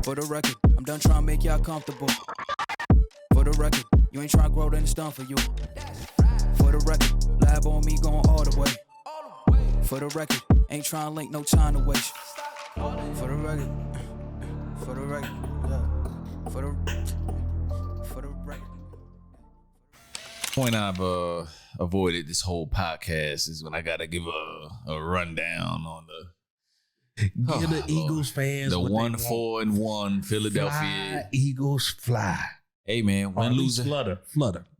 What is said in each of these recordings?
For the record, I'm done trying to make y'all comfortable. For the record, you ain't trying to grow, then it's done for you. For the record, lab on me going all the way. For the record, ain't trying to link, no time to waste. For the record, yeah. For the record. Point I've avoided this whole podcast is when I gotta give a rundown on Give the Eagles fans the what 1-4-1 Philadelphia fly, Eagles fly. Hey man, win, lose, flutter.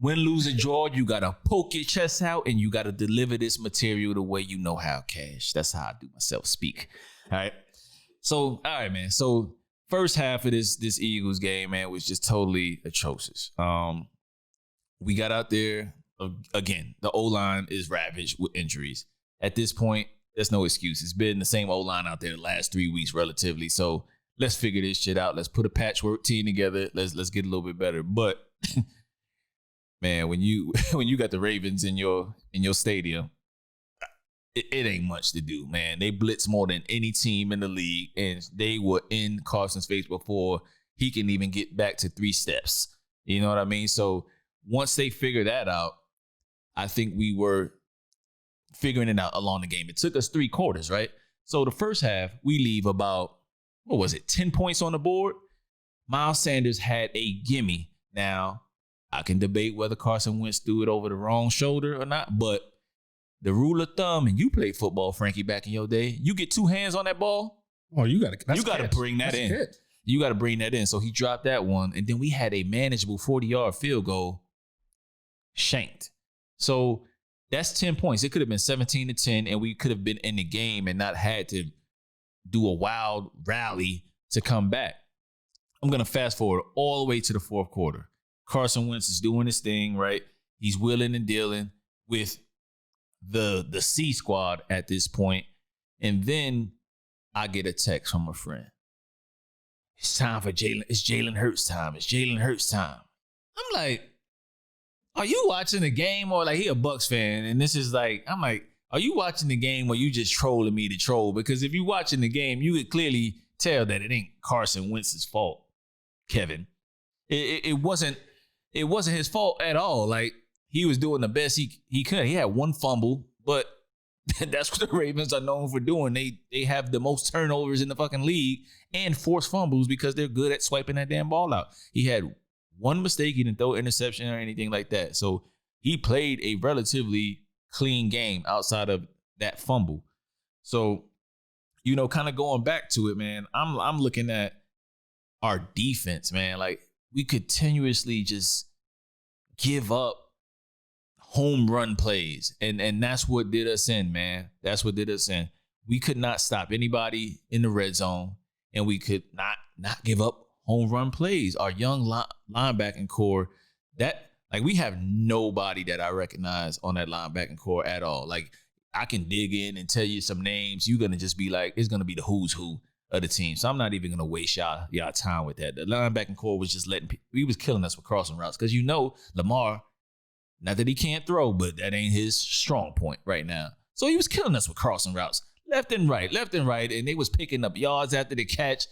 Win, lose, or draw, you gotta poke your chest out and you gotta deliver this material the way you know how, Cash. That's how I do myself speak. All right. So, all right, man. So first half of this Eagles game, man, was just totally atrocious. We got out there again. The O-line is ravaged with injuries. At this point, there's no excuse. It's been the same O-line out there the last 3 weeks, relatively. So let's figure this shit out. Let's put a patchwork team together. Let's get a little bit better. But man, when you got the Ravens in your stadium, it ain't much to do, man. They blitz more than any team in the league, and they were in Carson's face before he can even get back to 3 steps. You know what I mean? So once they figured that out, I think we were figuring it out along the game. It took us 3 quarters, right? So the first half, we leave about, 10 points on the board? Miles Sanders had a gimme. Now, I can debate whether Carson Wentz threw it over the wrong shoulder or not, but the rule of thumb, and you played football, Frankie, back in your day, you get 2 hands on that ball. Oh, you got to bring that in. You got to bring that in. So he dropped that one, and then we had a manageable 40-yard field goal shanked. So that's 10 points. It could have been 17-10, and we could have been in the game and not had to do a wild rally to come back. I'm going to fast forward all the way to the fourth quarter. Carson Wentz is doing his thing, right? He's wheeling and dealing with the C squad at this point. And then I get a text from a friend. It's time for Jalen. It's Jalen Hurts time. It's Jalen Hurts time. I'm like, are you watching the game, or like he a Bucks fan? And this is like, I'm like, are you watching the game or you just trolling me to troll? Because if you're watching the game, you could clearly tell that it ain't Carson Wentz's fault, Kevin. It wasn't his fault at all. Like, he was doing the best he could. He had 1 fumble, but that's what the Ravens are known for doing. They have the most turnovers in the fucking league and forced fumbles because they're good at swiping that damn ball out. He had 1 mistake. He didn't throw interception or anything like that. So he played a relatively clean game outside of that fumble. So, kind of going back to it, man, I'm looking at our defense, man. Like, we continuously just give up home run plays. And that's what did us in, man. That's what did us in. We could not stop anybody in the red zone, and we could not give up home run plays. Our young linebacking core, we have nobody that I recognize on that linebacking core at all. Like, I can dig in and tell you some names. You're going to just be like, it's going to be the who's who of the team. So I'm not even going to waste y'all time with that. The linebacking core was just he was killing us with crossing routes. Because Lamar, not that he can't throw, but that ain't his strong point right now. So he was killing us with crossing routes, left and right. And they was picking up yards after the catch.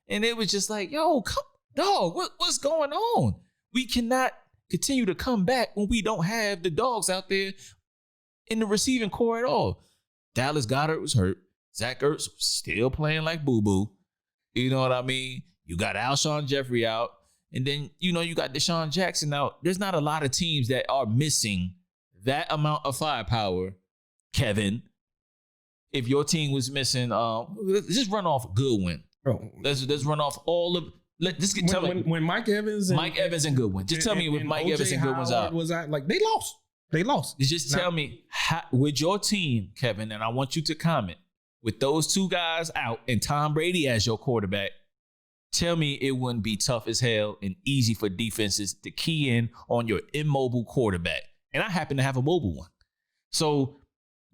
And it was just like, yo, come, dog, what's going on? We cannot continue to come back when we don't have the dogs out there in the receiving core at all. Dallas Goedert was hurt. Zach Ertz was still playing like boo-boo. You know what I mean? You got Alshon Jeffrey out. And then, you got Deshaun Jackson out. There's not a lot of teams that are missing that amount of firepower, Kevin. If your team was missing, let's just run off Goodwin. Bro, let's run off all of. When Mike Evans and Goodwin. Just tell me if Mike Evans and Goodwin's out. Was out, like, they lost. They lost. Just tell me with your team, Kevin, and I want you to comment, with those 2 guys out and Tom Brady as your quarterback, tell me it wouldn't be tough as hell and easy for defenses to key in on your immobile quarterback. And I happen to have a mobile one. So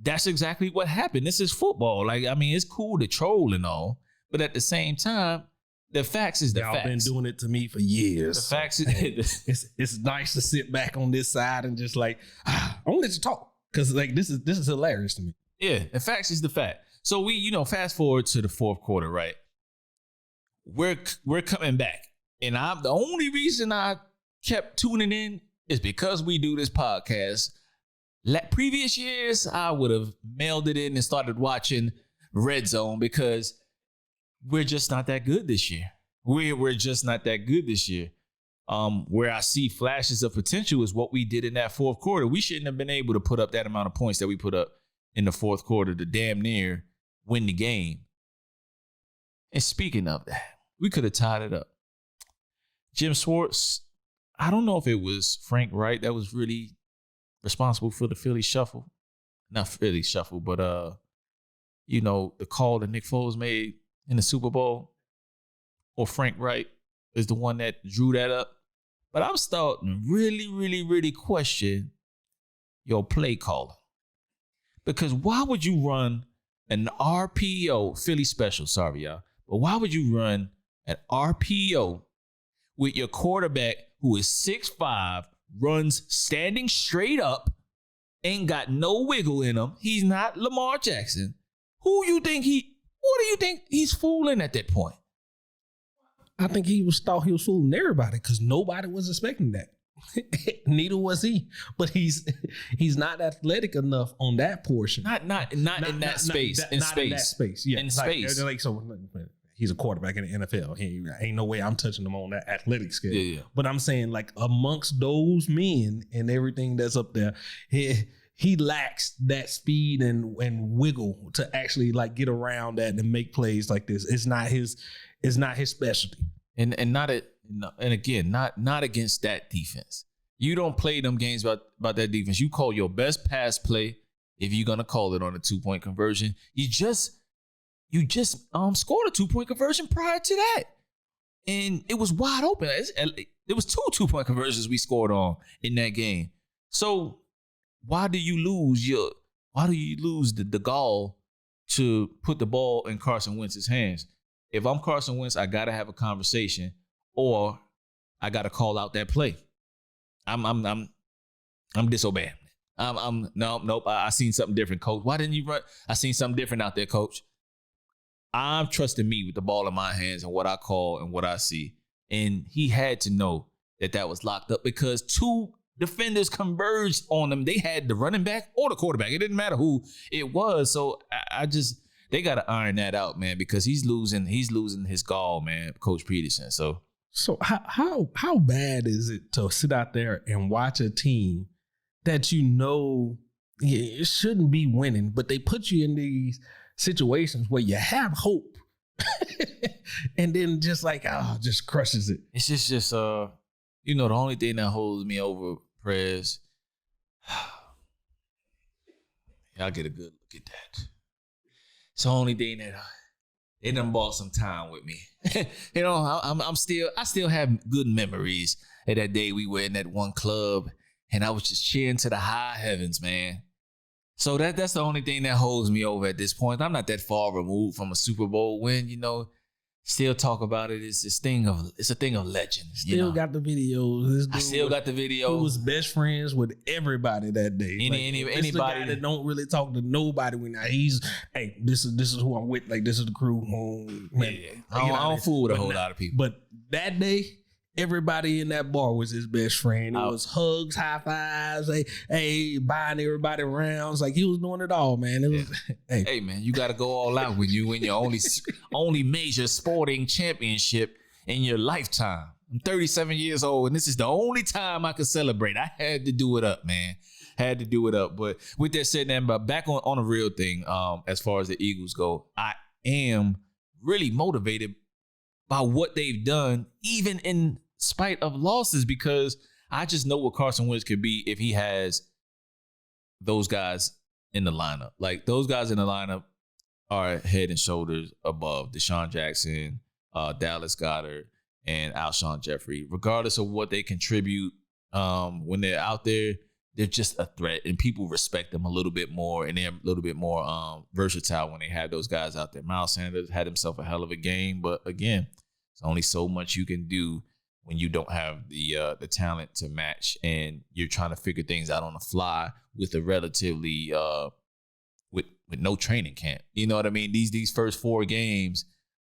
that's exactly what happened. This is football. Like, I mean, it's cool to troll and all, but at the same time, the facts is the facts. Y'all been doing it to me for years. The facts is it's nice to sit back on this side and just like, I want to let you talk, because like this is hilarious to me. Yeah, the facts is the fact. So we, fast forward to the fourth quarter, right? we're coming back. And the only reason I kept tuning in is because we do this podcast. Previous years, I would have mailed it in and started watching Red Zone because we're just not that good this year. We're just not that good this year. Where I see flashes of potential is what we did in that fourth quarter. We shouldn't have been able to put up that amount of points that we put up in the fourth quarter to damn near win the game. And speaking of that, we could have tied it up. Jim Schwartz, I don't know if it was Frank Wright that was really responsible for the Philly shuffle. Not Philly shuffle, but the call that Nick Foles made in the Super Bowl. Or Frank Wright is the one that drew that up. But I'm starting to really, really, really question your play calling. Because why would you run an RPO, Philly special, sorry, y'all. But why would you run an RPO with your quarterback who is 6'5", runs standing straight up, ain't got no wiggle in him? He's not Lamar Jackson. What do you think he's fooling at that point? I think thought he was fooling everybody because nobody was expecting that. Neither was he. But he's not athletic enough on that portion. Not in that space. In that space. Yeah. In space. So he's a quarterback in the NFL. He ain't no way I'm touching him on that athletic scale. Yeah. But I'm saying like amongst those men and everything that's up there, he lacks that speed and wiggle to actually like get around that and make plays like this. It's not his specialty. And again, not against that defense. You don't play them games about that defense. You call your best pass play if you're gonna call it on a 2-point conversion. You just scored a 2-point conversion prior to that, and it was wide open. There was 2-point conversions we scored on in that game. So why do you lose the gall to put the ball in Carson Wentz's hands? If I'm Carson Wentz, I gotta have a conversation, or I gotta call out that play. I'm disobeying. Nope. I seen something different, coach. Why didn't you run? I seen something different out there, coach. I'm trusting me with the ball in my hands and what I call and what I see. And he had to know that was locked up because 2 defenders converged on him. They had the running back or the quarterback. It didn't matter who it was. So they got to iron that out, man, because he's losing his gall, man, Coach Peterson. So how bad is it to sit out there and watch a team that it shouldn't be winning, but they put you in these situations where you have hope and then just crushes it. It's just the only thing that holds me over, Prez, y'all get a good look at that. It's the only thing that they done bought some time with me. I still have good memories of that day we were in that one club and I was just cheering to the high heavens, man. So that's the only thing that holds me over at this point. I'm not that far removed from a Super Bowl win, Still talk about it. It's a thing of legend. Got the videos. I still got the video. He was best friends with everybody that day. Anybody the guy that don't really talk to nobody when this is who I'm with. Like, this is the crew. Man, yeah. I don't fool with a whole lot of people. But that day, everybody in that bar was his best friend. It was hugs, high fives, buying everybody rounds. Like, he was doing it all, man. It was, Hey, man, you got to go all out when you win your only major sporting championship in your lifetime. I'm 37 years old, and this is the only time I could celebrate. I had to do it up, man. Had to do it up. But with that said, man, but back on a real thing, as far as the Eagles go, I am really motivated by what they've done, even in spite of losses, because I just know what Carson Wentz could be if he has those guys in the lineup. Like, those guys in the lineup are head and shoulders above Deshaun Jackson, Dallas Goedert, and Alshon Jeffrey. Regardless of what they contribute, when they're out there, they're just a threat, and people respect them a little bit more, and they're a little bit more versatile when they have those guys out there. Miles Sanders had himself a hell of a game, but again, there's only so much you can do when you don't have the talent to match, and you're trying to figure things out on the fly with a relatively with no training camp. You know what I mean? These first 4 games,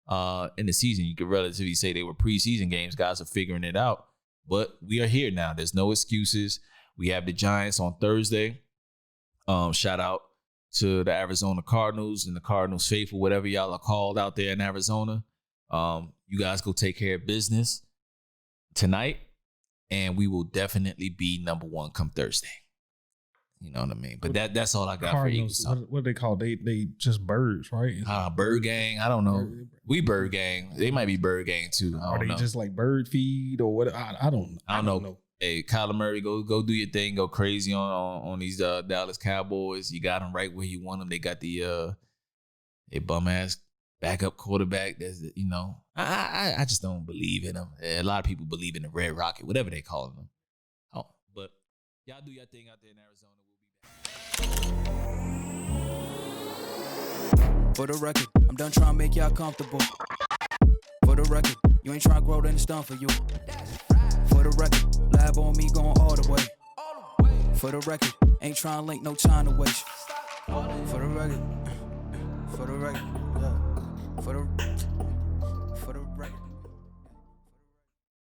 in the season. You could relatively say they were preseason games. Guys are figuring it out. But we are here now. There's no excuses. We have the Giants on Thursday. Shout out to the Arizona Cardinals and the Cardinals faithful, whatever y'all are called out there in Arizona. You guys go take care of business tonight, and we will definitely be number one come Thursday. You know what I mean? But that's all I got Cardinals, for Eagles. what they call they just birds, right? Bird gang. I don't know. We bird gang. They might be bird gang too. Are they just like bird feed or what? I don't know. Hey, Kyler Murray, go do your thing. Go crazy on these Dallas Cowboys. You got them right where you want them. They got the a bum ass backup quarterback. That's I just don't believe in them. A lot of people believe in the Red Rocket, whatever they call them. Oh, but y'all do your thing out there in Arizona. For the record, I'm done trying to make y'all comfortable. For the record, you ain't trying to grow, then it's done for you. For the record, lab on me going all the way. For the record, ain't trying to link, no time to waste. For the record, yeah. For the